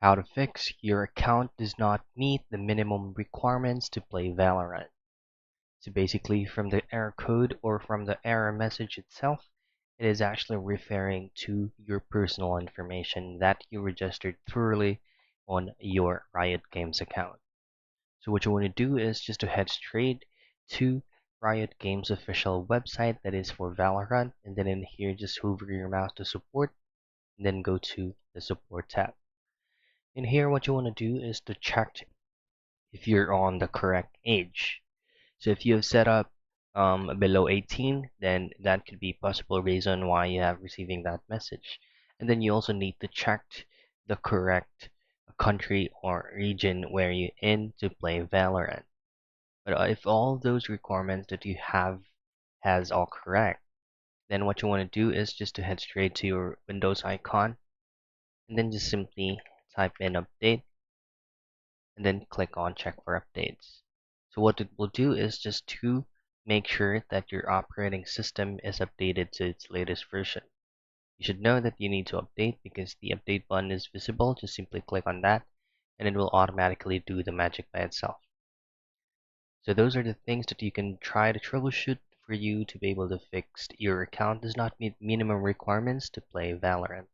How to fix your account does not meet the minimum requirements to play Valorant. So basically from the error code or from the error message itself, it is actually referring to your personal information that you registered thoroughly on your Riot Games account. So what you want to do is just to head straight to Riot Games official website that is for Valorant, and then in here just hover your mouse to support and then go to the support tab. In here what you want to do is to check if you're on the correct age. So if you have set up below 18, then that could be possible reason why you have receiving that message. And then you also need to check the correct country or region where you're in to play Valorant. But if all those requirements that you have has all correct, then what you want to do is just to head straight to your Windows icon and then just simply type in update and then click on check for updates. So what it will do is just to make sure that your operating system is updated to its latest version. You should know that you need to update because the update button is visible. Just simply click on that and it will automatically do the magic by itself. So those are the things that you can try to troubleshoot for you to be able to fix your account does not meet minimum requirements to play Valorant.